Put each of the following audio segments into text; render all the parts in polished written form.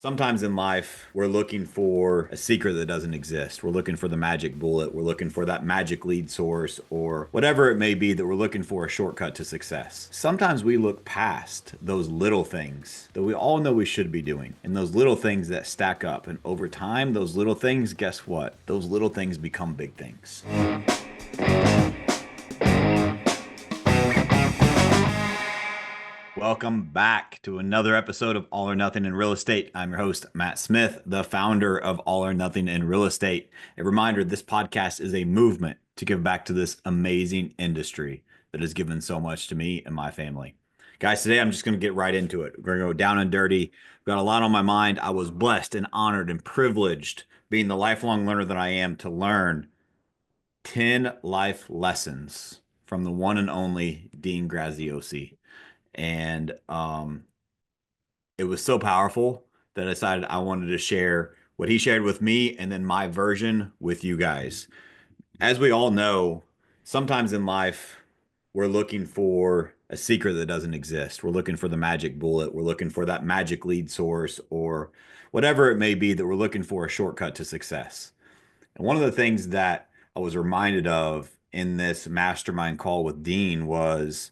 Sometimes in life, we're looking for a secret that doesn't exist. We're looking for the magic bullet. We're looking for that magic lead source or whatever it may be that we're looking for a shortcut to success. Sometimes we look past those little things that we all know we should be doing and those little things that stack up. And over time, those little things, guess what? Those little things become big things. Welcome back to another episode of All or Nothing in Real Estate. I'm your host, Matt Smith, the founder of All or Nothing in Real Estate. A reminder, this podcast is a movement to give back to this amazing industry that has given so much to me and my family. Guys, today I'm just going to get right into it. We're going to go down and dirty. I've got a lot on my mind. I was blessed and honored and privileged, being the lifelong learner that I am, to learn 10 life lessons from the one and only Dean Graziosi. And it was so powerful that I decided I wanted to share what he shared with me and then my version with you guys. As we all know, sometimes in life, we're looking for a secret that doesn't exist. We're looking for the magic bullet. We're looking for that magic lead source or whatever it may be that we're looking for a shortcut to success. And one of the things that I was reminded of in this mastermind call with Dean was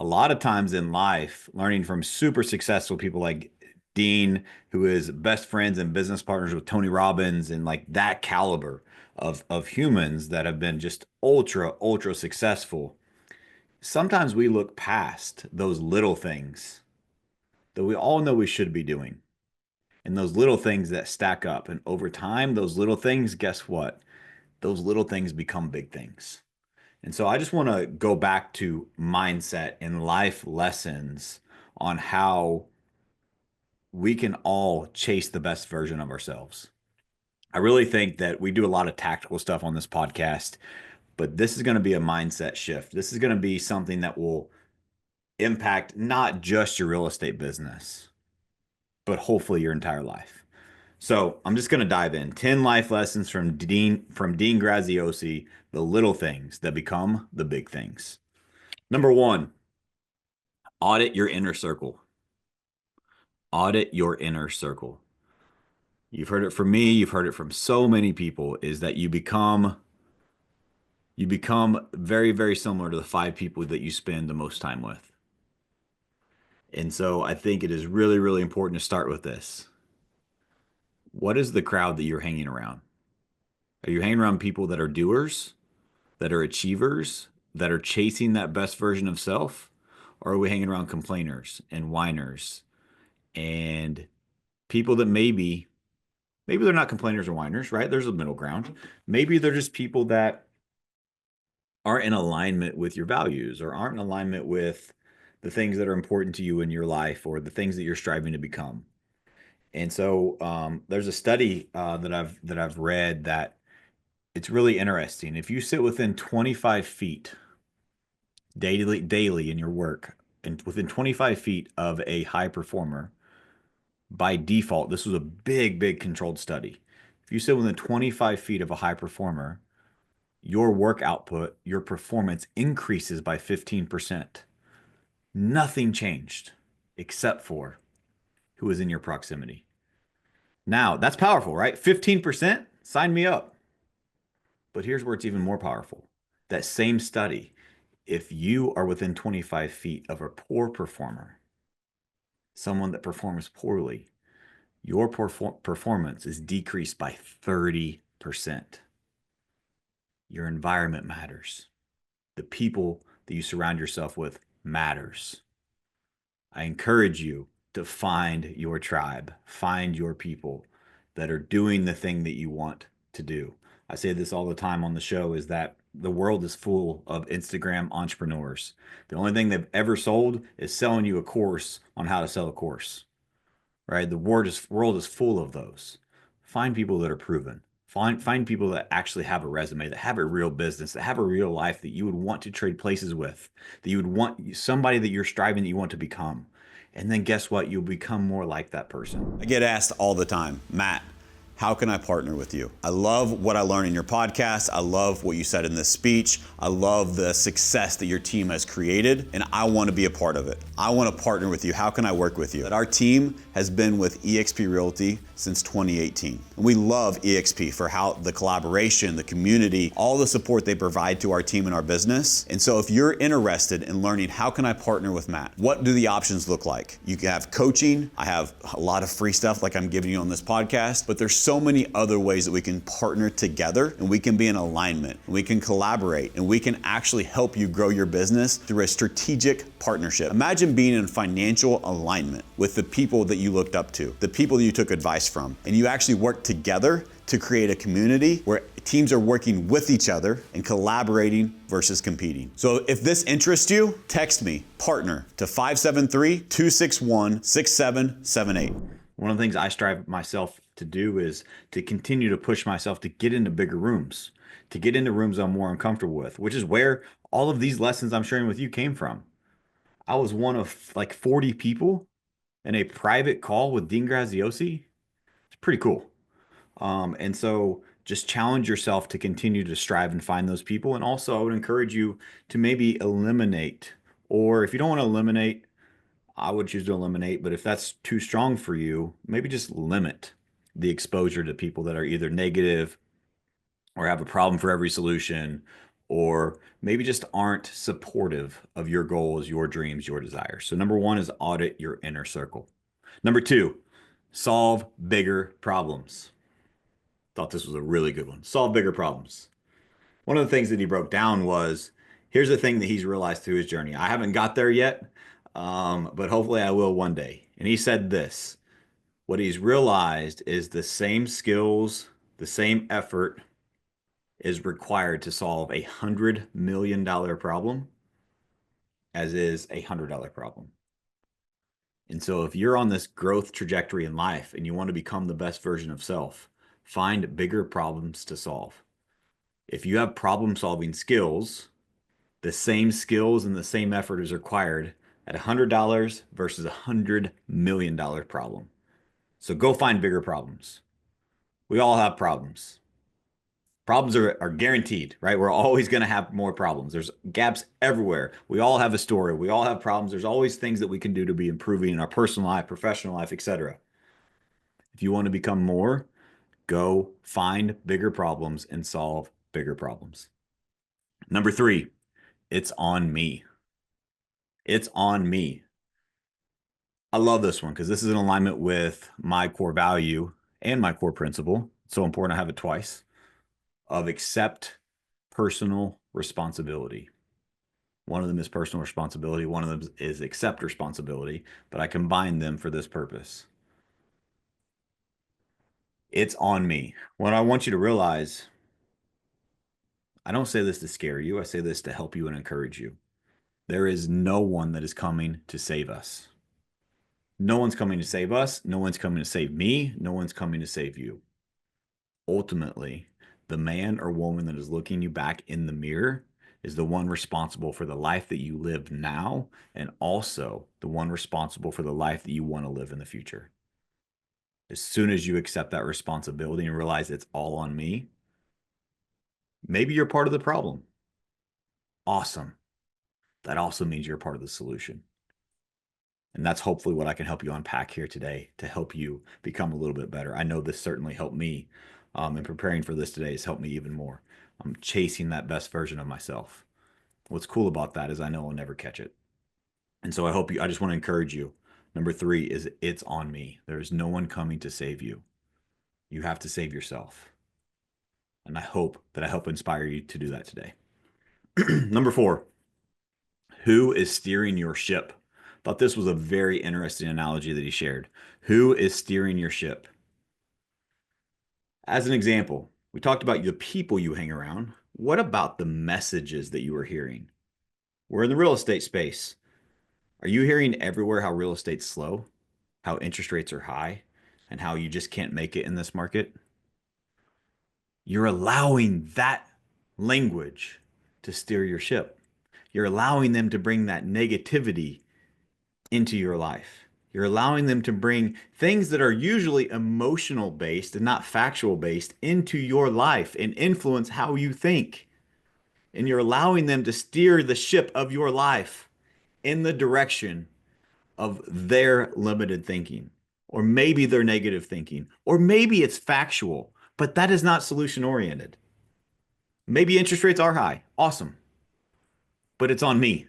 a lot of times in life, learning from super successful people like Dean, who is best friends and business partners with Tony Robbins, and like that caliber of humans that have been just ultra successful. Sometimes we look past those little things that we all know we should be doing. And those little things that stack up. And over time, those little things, guess what? Those little things become big things. And so I just want to go back to mindset and life lessons on how we can all chase the best version of ourselves. I really think that we do a lot of tactical stuff on this podcast, but this is going to be a mindset shift. This is going to be something that will impact not just your real estate business, but hopefully your entire life. So I'm just going to dive in. 10 life lessons from Dean Graziosi, the little things that become the big things. Number one, audit your inner circle. Audit your inner circle. You've heard it from me, you've heard it from so many people, is that you become very similar to the five people that you spend the most time with. And so I think it is really important to start with this. What is the crowd that you're hanging around? Are you hanging around people that are doers, that are achievers, that are chasing that best version of self? Or are we hanging around complainers and whiners and people that maybe they're not complainers or whiners, right? There's a middle ground. Maybe they're just people that aren't in alignment with your values or aren't in alignment with the things that are important to you in your life or the things that you're striving to become. And so there's a study that I've read that it's really interesting. If you sit within 25 feet daily in your work and within 25 feet of a high performer, by default, this was a big controlled study. If you sit within 25 feet of a high performer, your work output, your performance increases by 15%. Nothing changed except for who is in your proximity. Now, that's powerful, right? 15%, sign me up. But here's where it's even more powerful. That same study, if you are within 25 feet of a poor performer, someone that performs poorly, your performance is decreased by 30%. Your environment matters. The people that you surround yourself with matters. I encourage you to find your tribe, find your people that are doing the thing that you want to do. I say this all the time on the show is that the world is full of Instagram entrepreneurs. The only thing they've ever sold is selling you a course on how to sell a course, right? The world is full of those. Find people that are proven. Find people that actually have a resume, that have a real business, that have a real life that you would want to trade places with, that you would want somebody that you're striving that you want to become. And then guess what? You'll become more like that person. I get asked all the time, Matt, how can I partner with you? I love what I learned in your podcast. I love what you said in this speech. I love the success that your team has created, and I want to be a part of it. I want to partner with you. How can I work with you? Our team has been with eXp Realty since 2018. And we love eXp for how the collaboration, the community, all the support they provide to our team and our business. And so if you're interested in learning how can I partner with Matt, what do the options look like? You can have coaching. I have a lot of free stuff like I'm giving you on this podcast, but there's so many other ways that we can partner together and we can be in alignment and we can collaborate and we can actually help you grow your business through a strategic partnership. Imagine being in financial alignment with the people that you looked up to, the people that you took advice from, and you actually work together to create a community where teams are working with each other and collaborating versus competing. So if this interests you, text me, partner, to 573-261-6778. One of the things I strive myself to do is to continue to push myself to get into bigger rooms, to get into rooms I'm more uncomfortable with, which is where all of these lessons I'm sharing with you came from. I was one of like 40 people in a private call with Dean Graziosi. It's pretty cool. And so just challenge yourself to continue to strive and find those people. And also, I would encourage you to maybe eliminate, or if you don't want to eliminate, I would choose to eliminate. But if that's too strong for you, maybe just limit the exposure to people that are either negative or have a problem for every solution, or maybe just aren't supportive of your goals, your dreams, your desires. So, number one is audit your inner circle. Number two, solve bigger problems. Thought this was a really good one. Solve bigger problems. One of the things that he broke down was here's the thing that he's realized through his journey. I haven't got there yet, but hopefully I will one day. And he said this, what he's realized is the same skills, the same effort is required to solve $100 million problem as is $100 problem. And so if you're on this growth trajectory in life and you want to become the best version of self, find bigger problems to solve. If you have problem solving skills, the same skills and the same effort is required at $100 versus $100 million problem. So go find bigger problems. We all have problems. Problems are guaranteed, right? We're always going to have more problems. There's gaps everywhere. We all have a story. We all have problems. There's always things that we can do to be improving in our personal life, professional life, etc. If you want to become more, go find bigger problems and solve bigger problems. Number three, it's on me. It's on me. I love this one because this is in alignment with my core value and my core principle. It's so important I have it twice of accept personal responsibility. One of them is personal responsibility. One of them is accept responsibility, but I combine them for this purpose. It's on me. What I want you to realize, I don't say this to scare you. I say this to help you and encourage you. There is no one that is coming to save us. No one's coming to save us. No one's coming to save me. No one's coming to save you. Ultimately, the man or woman that is looking you back in the mirror is the one responsible for the life that you live now, and also the one responsible for the life that you want to live in the future. As soon as you accept that responsibility and realize it's all on me, maybe you're part of the problem. Awesome. That also means you're part of the solution. And that's hopefully what I can help you unpack here today to help you become a little bit better. I know this certainly helped me, and preparing for this today has helped me even more. I'm chasing that best version of myself. What's cool about that is I know I'll never catch it. And so I just want to encourage you. Number three is it's on me. There's no one coming to save you. You have to save yourself. And I hope that I help inspire you to do that today. Number four, who is steering your ship? Thought this was a very interesting analogy that he shared. Who is steering your ship? As an example, we talked about the people you hang around. What about the messages that you are hearing? We're in the real estate space. Are you hearing everywhere how real estate's slow, how interest rates are high, and how you just can't make it in this market? You're allowing that language to steer your ship. You're allowing them to bring that negativity into your life. You're allowing them to bring things that are usually emotional based and not factual based into your life and influence how you think. And you're allowing them to steer the ship of your life in the direction of their limited thinking, or maybe their negative thinking, or maybe it's factual, but that is not solution oriented. Maybe interest rates are high. Awesome. But it's on me.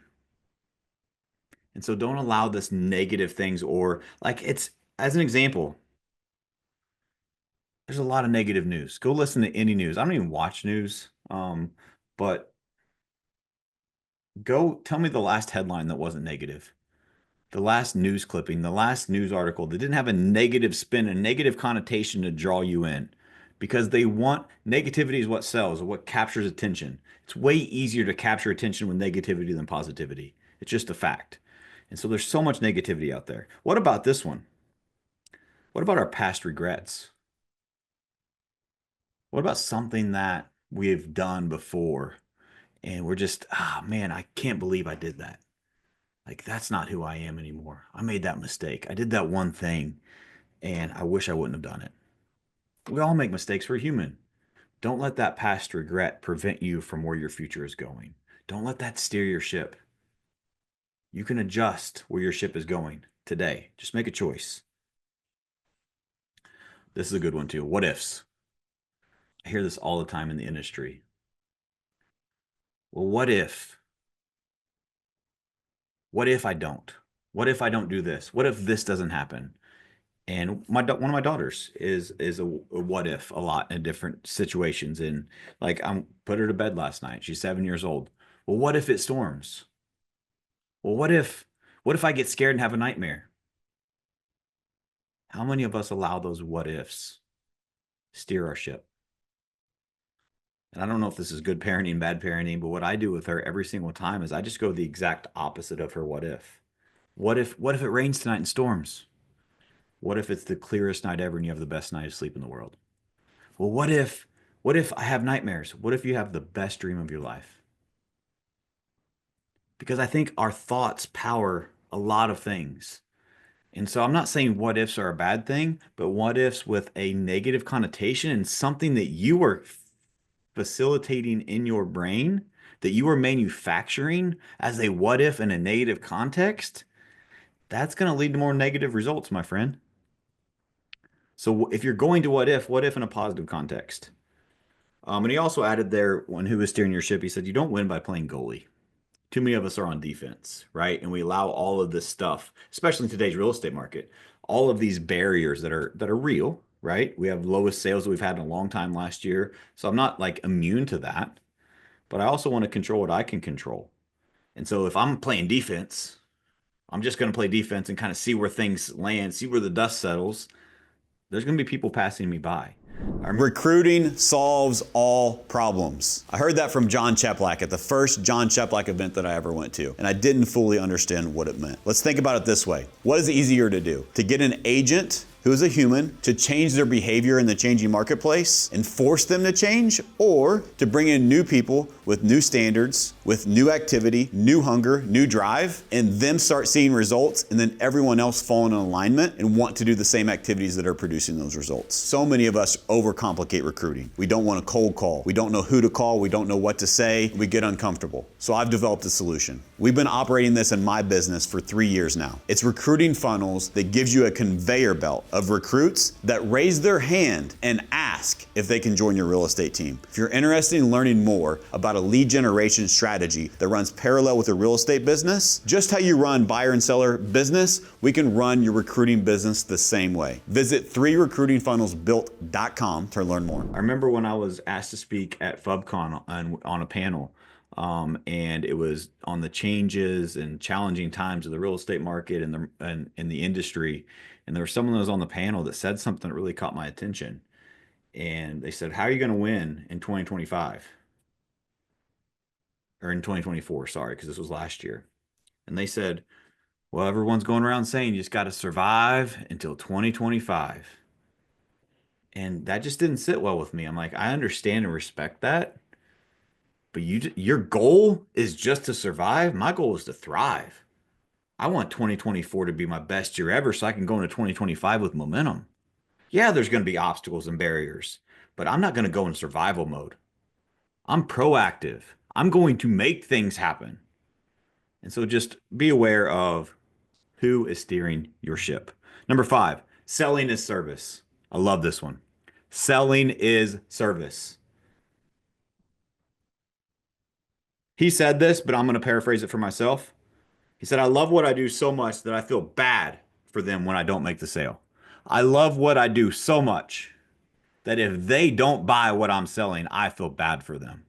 And so don't allow this negative things or like it's as an example, there's a lot of negative news. Go listen to any news. I don't even watch news. But go tell me the last headline that wasn't negative. The last news clipping, the last news article that didn't have a negative spin, a negative connotation to draw you in because they want negativity is what sells, or what captures attention. It's way easier to capture attention with negativity than positivity. It's just a fact. And so there's so much negativity out there. What about this one? What about our past regrets? What about something that we've done before and we're just, ah, man, I can't believe I did that. Like, that's not who I am anymore. I made that mistake. I did that one thing and I wish I wouldn't have done it. We all make mistakes. We're human. Don't let that past regret prevent you from where your future is going. Don't let that steer your ship. You can adjust where your ship is going today. Just make a choice. This is a good one too. What ifs? I hear this all the time in the industry. Well, what if? What if I don't? What if I don't do this? What if this doesn't happen? And one of my daughters is a what if a lot in different situations. And like I'm put her to bed last night. She's 7 years old. Well, what if it storms? Well, what if I get scared and have a nightmare? How many of us allow those what ifs steer our ship? And I don't know if this is good parenting, bad parenting, but what I do with her every single time is I just go the exact opposite of her what if. What if it rains tonight and storms? What if it's the clearest night ever and you have the best night of sleep in the world? Well, what if I have nightmares? What if you have the best dream of your life? Because I think our thoughts power a lot of things. And so I'm not saying what ifs are a bad thing, but what ifs with a negative connotation and something that you are facilitating in your brain, that you are manufacturing as a what if in a negative context, that's going to lead to more negative results, my friend. So if you're going to what if in a positive context? And he also added there when he was steering your ship, he said, you don't win by playing goalie. Too many of us are on defense, right? And we allow all of this stuff, especially in today's real estate market, all of these barriers that are real, right? We have lowest sales that we've had in a long time last year. So I'm not like immune to that, but I also want to control what I can control. And so if I'm playing defense, I'm just going to play defense and kind of see where things land, see where the dust settles. There's going to be people passing me by. Recruiting solves all problems. I heard that from John Cheplack at the first John Cheplack event that I ever went to, and I didn't fully understand what it meant. Let's think about it this way. What is easier to do? To get an agent who is a human to change their behavior in the changing marketplace and force them to change, or to bring in new people with new standards, with new activity, new hunger, new drive, and them start seeing results, and then everyone else fall in alignment and want to do the same activities that are producing those results. So many of us overcomplicate recruiting. We don't want to cold call. We don't know who to call. We don't know what to say. We get uncomfortable. So I've developed a solution. We've been operating this in my business for 3 years now. It's recruiting funnels that gives you a conveyor belt of recruits that raise their hand and ask if they can join your real estate team. If you're interested in learning more about a lead generation strategy that runs parallel with a real estate business, just how you run buyer and seller business, we can run your recruiting business the same way. Visit 3recruitingfunnelsbuilt.com to learn more. I remember when I was asked to speak at FubCon on a panel, and it was on the changes and challenging times of the real estate market and in the industry. And there was someone that was on the panel that said something that really caught my attention. And they said, how are you going to win in 2025? Or in 2024, sorry, because this was last year. And they said, well, everyone's going around saying you just got to survive until 2025. And that just didn't sit well with me. I'm like, I understand and respect that, but your goal is just to survive. My goal is to thrive. I want 2024 to be my best year ever so I can go into 2025 with momentum. Yeah, there's going to be obstacles and barriers, but I'm not going to go in survival mode. I'm proactive. I'm going to make things happen. And so just be aware of who is steering your ship. Number 5, selling is service. I love this one. Selling is service. He said this, but I'm going to paraphrase it for myself. He said, I love what I do so much that I feel bad for them when I don't make the sale. I love what I do so much that if they don't buy what I'm selling, I feel bad for them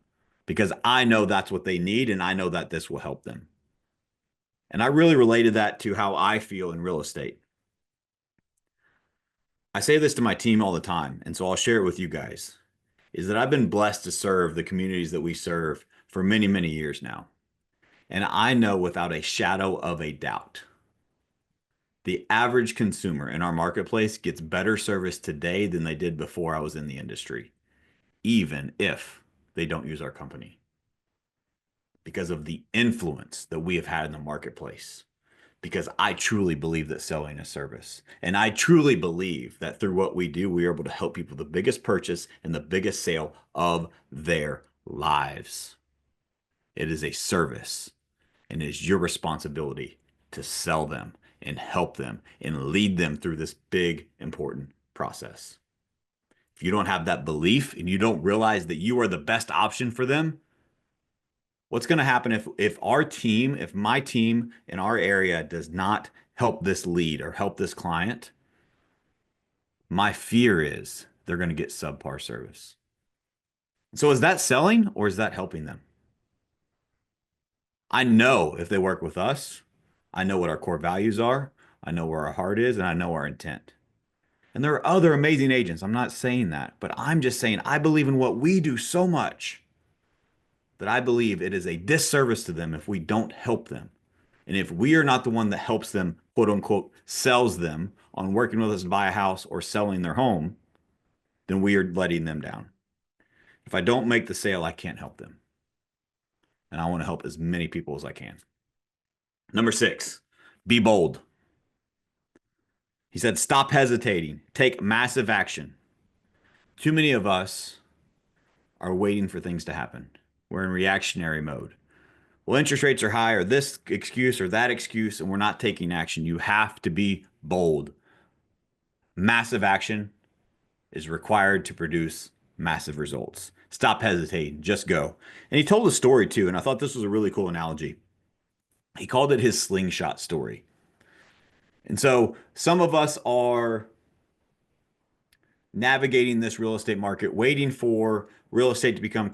because I know that's what they need and I know that this will help them. And I really related that to how I feel in real estate. I say this to my team all the time, and so I'll share it with you guys, is that I've been blessed to serve the communities that we serve for many, many years now. And I know without a shadow of a doubt, the average consumer in our marketplace gets better service today than they did before I was in the industry, even if they don't use our company, because of the influence that we have had in the marketplace. Because I truly believe that selling is service. And I truly believe that through what we do, we are able to help people the biggest purchase and the biggest sale of their lives. It is a service, and it is your responsibility to sell them and help them and lead them through this big, important process. If you don't have that belief and you don't realize that you are the best option for them, what's going to happen if our team, if my team in our area does not help this lead or help this client? My fear is they're going to get subpar service. So is that selling or is that helping them? I know if they work with us, I know what our core values are, I know where our heart is, and I know our intent. And there are other amazing agents. I'm not saying that, but I'm just saying I believe in what we do so much that I believe it is a disservice to them if we don't help them. And if we are not the one that helps them, quote unquote, sells them on working with us to buy a house or selling their home, then we are letting them down. If I don't make the sale, I can't help them. And I want to help as many people as I can. Number 6, be bold. He said, stop hesitating, take massive action. Too many of us are waiting for things to happen. We're in reactionary mode. Well, interest rates are high, or this excuse or that excuse, and we're not taking action. You have to be bold. Massive action is required to produce massive results. Stop hesitating, just go. And he told a story too, and I thought this was a really cool analogy. He called it his slingshot story. And so some of us are navigating this real estate market, waiting for real estate to become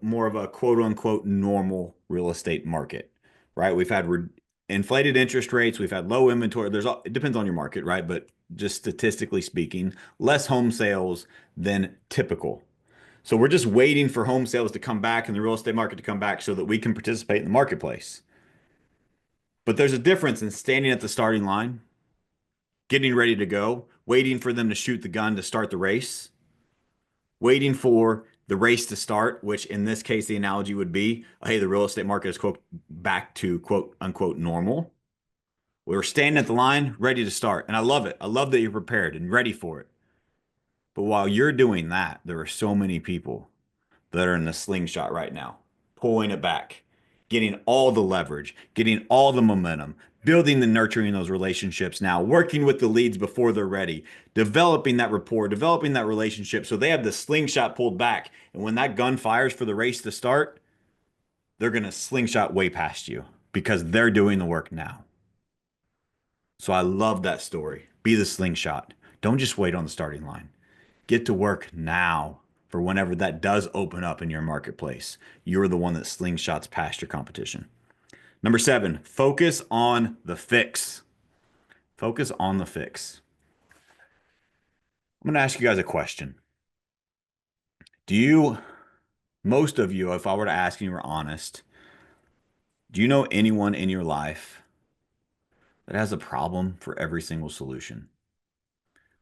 more of a quote unquote normal real estate market, right? We've had inflated interest rates, we've had low inventory. It depends on your market, right? But just statistically speaking, less home sales than typical. So we're just waiting for home sales to come back and the real estate market to come back so that we can participate in the marketplace. But there's a difference in standing at the starting line, getting ready to go, waiting for them to shoot the gun to start the race, waiting for the race to start, which in this case, the analogy would be, hey, the real estate market is quote back to quote unquote normal. We're standing at the line, ready to start. And I love it. I love that you're prepared and ready for it. But while you're doing that, there are so many people that are in the slingshot right now, pulling it back, getting all the leverage, getting all the momentum, building and nurturing those relationships now, working with the leads before they're ready, developing that rapport, developing that relationship so they have the slingshot pulled back. And when that gun fires for the race to start, they're going to slingshot way past you because they're doing the work now. So I love that story. Be the slingshot. Don't just wait on the starting line. Get to work now for whenever that does open up in your marketplace. You're the one that slingshots past your competition. Number 7, focus on the fix. Focus on the fix. I'm going to ask you guys a question. Most of you, if I were to ask and you were honest, do you know anyone in your life that has a problem for every single solution?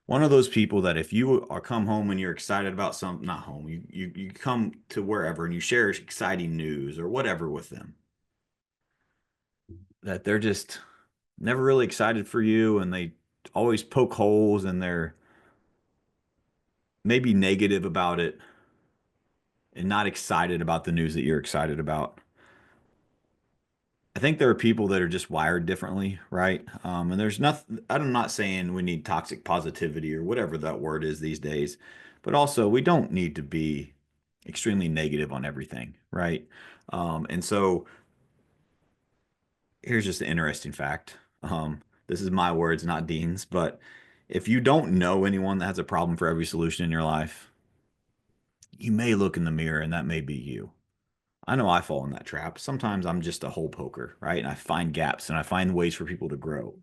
One of those people that if you are come home and you're excited about something, not home, you come to wherever and you share exciting news or whatever with them, that never really excited for you, and they always poke holes, and they're maybe negative about it and not excited about the news that you're excited about. I think there are people that are just wired differently, right? And there's nothing, I'm not saying we need toxic positivity or whatever that word is these days, but also we don't need to be extremely negative on everything, right? And so here's just an interesting fact. This is my words, not Dean's, but if you don't know anyone that has a problem for every solution in your life, you may look in the mirror and that may be you. I know I fall in that trap. Sometimes I'm just a hole poker, right? And I find gaps and I find ways for people to grow.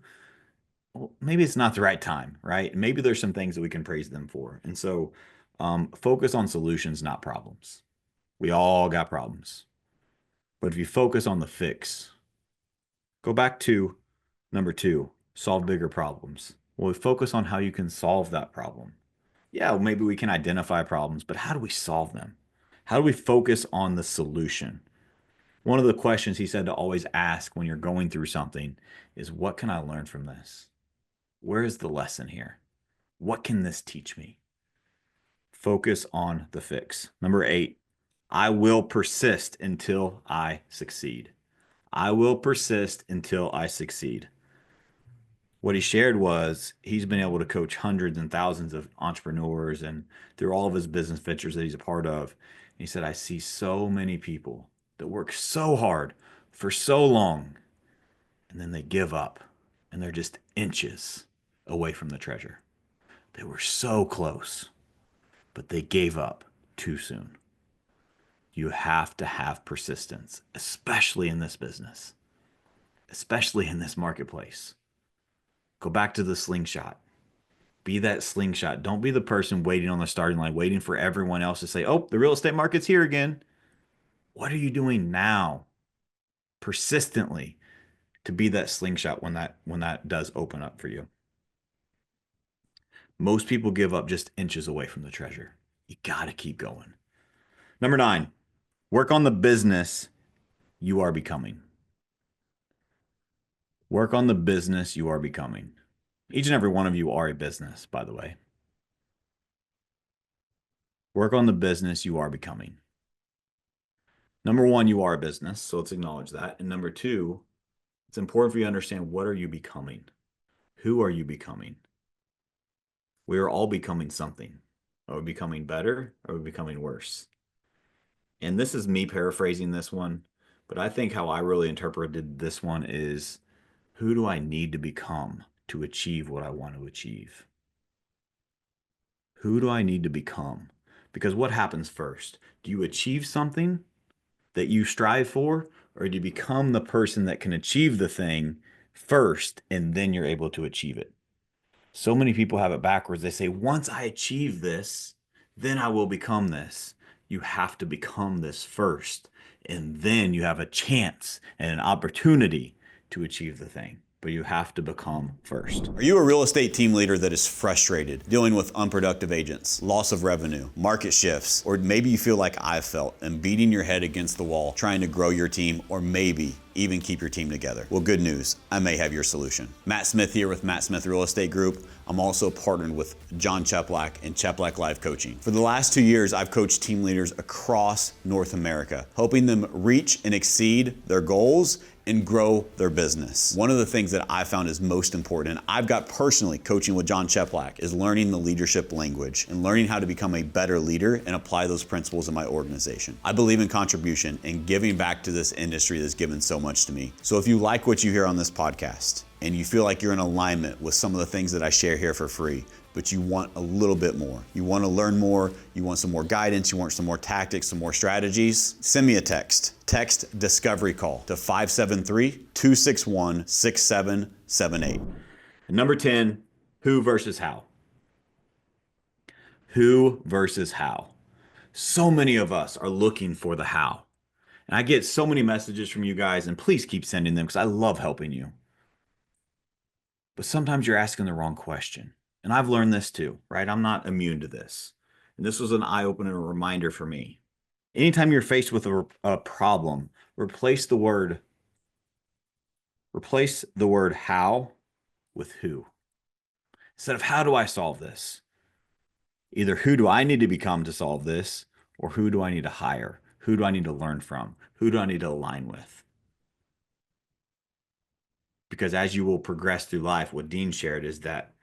Well, maybe it's not the right time, right? Maybe there's some things that we can praise them for. And so focus on solutions, not problems. We all got problems. But if you focus on the fix, go back to number two, solve bigger problems. Well, we focus on how you can solve that problem. Yeah, well, maybe we can identify problems, but how do we solve them? How do we focus on the solution? One of the questions he said to always ask when you're going through something is, what can I learn from this? Where is the lesson here? What can this teach me? Focus on the fix. Number eight, I will persist until I succeed. I will persist until I succeed. What he shared was he's been able to coach hundreds and thousands of entrepreneurs and through all of his business ventures that he's a part of. And he said, I see so many people that work so hard for so long and then they give up and they're just inches away from the treasure. They were so close, but they gave up too soon. You have to have persistence, especially in this business, especially in this marketplace. Go back to the slingshot. Be that slingshot. Don't be the person waiting on the starting line, waiting for everyone else to say, oh, the real estate market's here again. What are you doing now? Persistently to be that slingshot when that does open up for you. Most people give up just inches away from the treasure. You got to keep going. Number nine, work on the business you are becoming. Work on the business you are becoming. Each and every one of you are a business, by the way. Work on the business you are becoming. Number one, you are a business, so let's acknowledge that. And number two, it's important for you to understand, what are you becoming? Who are you becoming? We are all becoming something. Are we becoming better? Or are we becoming worse? And this is me paraphrasing this one, but I think how I really interpreted this one is, who do I need to become to achieve what I want to achieve? Who do I need to become? Because what happens first? Do you achieve something that you strive for, or do you become the person that can achieve the thing first and then you're able to achieve it? So many people have it backwards. They say, once I achieve this, then I will become this. You have to become this first, and then you have a chance and an opportunity to achieve the thing. But you have to become first. Are you a real estate team leader that is frustrated dealing with unproductive agents, loss of revenue, market shifts, or maybe you feel like I've felt and beating your head against the wall trying to grow your team, or maybe even keep your team together? Well, good news, I may have your solution. Matt Smith here with Matt Smith Real Estate Group. I'm also partnered with John Cheplack and Cheplack Life Coaching. For the last 2 years, I've coached team leaders across North America, helping them reach and exceed their goals and grow their business. One of the things that I found is most important, and I've got personally coaching with John Cheplack, is learning the leadership language and learning how to become a better leader and apply those principles in my organization. I believe in contribution and giving back to this industry that's given so much to me. So if you like what you hear on this podcast and you feel like you're in alignment with some of the things that I share here for free, but you want a little bit more, you want to learn more, you want some more guidance, you want some more tactics, some more strategies, send me a text. Text Discovery Call to 573-261-6778. And number 10, who versus how? Who versus how? So many of us are looking for the how. And I get so many messages from you guys, and please keep sending them because I love helping you. But sometimes you're asking the wrong question. And I've learned this too, right? I'm not immune to this. And this was an eye-opener reminder for me. Anytime you're faced with a problem, replace the word Replace the word how with who. Instead of how do I solve this? Either who do I need to become to solve this, or who do I need to hire? Who do I need to learn from? Who do I need to align with? Because as you will progress through life, what Dean shared is that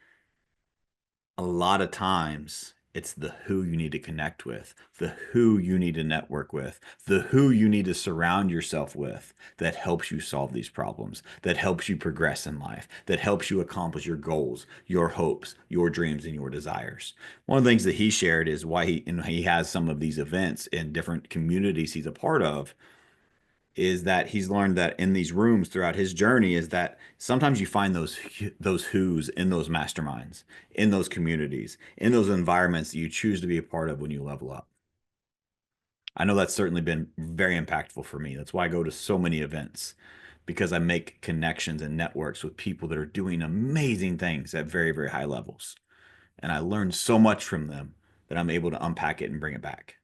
a lot of times it's the who you need to connect with, the who you need to network with, the who you need to surround yourself with that helps you solve these problems, that helps you progress in life, that helps you accomplish your goals, your hopes, your dreams, and your desires. One of the things that he shared is why he has some of these events in different communities he's a part of is that he's learned that in these rooms throughout his journey is that sometimes you find those who's in those masterminds, in those communities, in those environments that you choose to be a part of when you level up. I know that's certainly been very impactful for me. That's why I go to so many events because I make connections and networks with people that are doing amazing things at very, very high levels. And I learn so much from them that I'm able to unpack it and bring it back.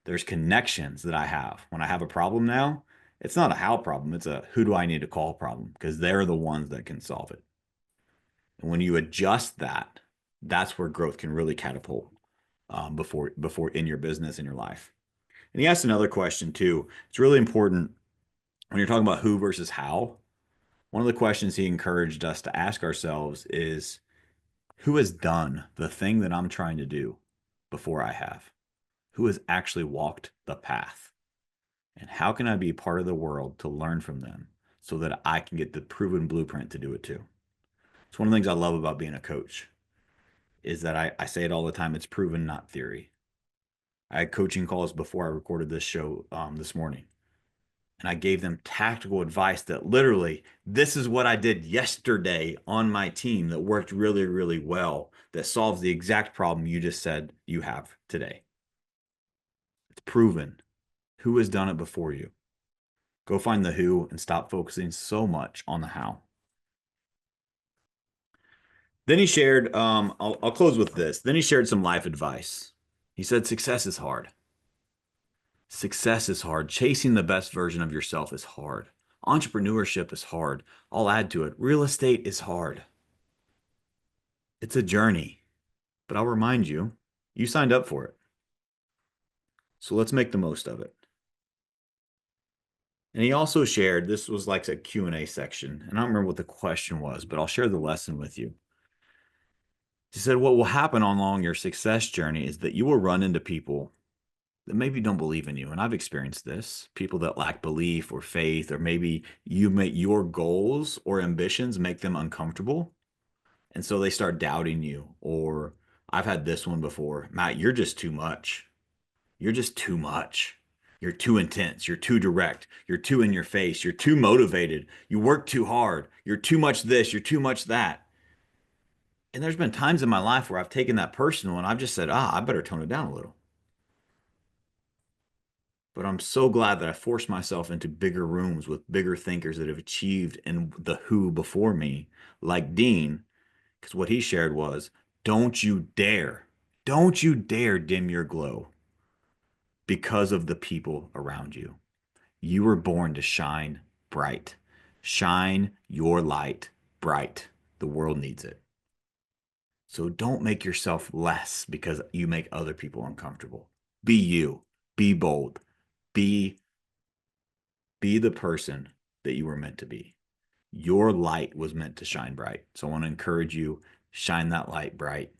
There's connections that I have. When I have a problem now, it's not a how problem, it's a who do I need to call problem because they're the ones that can solve it. And when you adjust that, that's where growth can really catapult before in your business in your life. And he asked another question too. It's really important when you're talking about who versus how. One of the questions he encouraged us to ask ourselves is who has done the thing that I'm trying to do before I have? Who has actually walked the path? And how can I be part of the world to learn from them so that I can get the proven blueprint to do it too? It's one of the things I love about being a coach is that I say it all the time. It's proven, not theory. I had coaching calls before I recorded this show this morning. And I gave them tactical advice that literally, this is what I did yesterday on my team that worked really, really well, that solves the exact problem you just said you have today. It's proven. Who has done it before you? Go find the who and stop focusing so much on the how. Then he shared, I'll close with this. Then he shared some life advice. He said, success is hard. Success is hard. Chasing the best version of yourself is hard. Entrepreneurship is hard. I'll add to it. Real estate is hard. It's a journey, but I'll remind you, you signed up for it. So let's make the most of it. And he also shared, this was like a Q&A section, and I don't remember what the question was, but I'll share the lesson with you. He said, what will happen along your success journey is that you will run into people that maybe don't believe in you. And I've experienced this, people that lack belief or faith, or maybe you make your goals or ambitions make them uncomfortable. And so they start doubting you. Or I've had this one before, Matt, you're just too much. You're just too much. You're too intense. You're too direct. You're too in your face. You're too motivated. You work too hard. You're too much this. You're too much that. And there's been times in my life where I've taken that personal and I've just said, I better tone it down a little. But I'm so glad that I forced myself into bigger rooms with bigger thinkers that have achieved in the who before me, like Dean, because what he shared was, don't you dare dim your glow because of the people around you. You were born to shine bright. Shine your light bright. The world needs it. So don't make yourself less because you make other people uncomfortable. Be you. Be bold. Be the person that you were meant to be. Your light was meant to shine bright. So I want to encourage you, shine that light bright.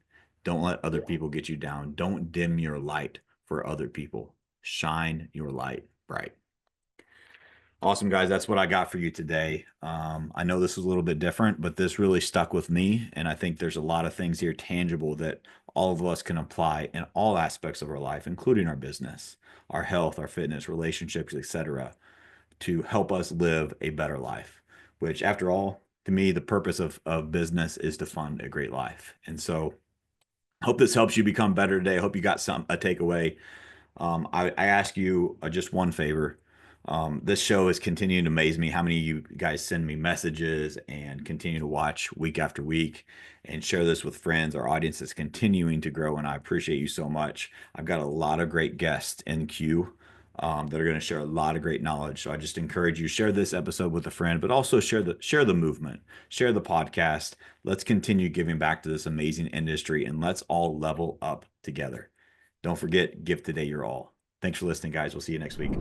Don't let other people get you down. Don't dim your light for other people. Shine your light bright. Awesome, guys. That's what I got for you today. I know this is a little bit different, but this really stuck with me. And I think there's a lot of things here tangible that all of us can apply in all aspects of our life, including our business, our health, our fitness, relationships, etc., to help us live a better life, which after all, to me, the purpose of business is to fund a great life. And so I hope this helps you become better today. I hope you got a takeaway. I ask you just one favor. This show is continuing to amaze me how many of you guys send me messages and continue to watch week after week and share this with friends. Our audience is continuing to grow, and I appreciate you so much. I've got a lot of great guests in queue that are going to share a lot of great knowledge. So I just encourage you, share this episode with a friend, but also share the movement, share the podcast. Let's continue giving back to this amazing industry, and let's all level up together. Don't forget, give today your all. Thanks for listening, guys. We'll see you next week.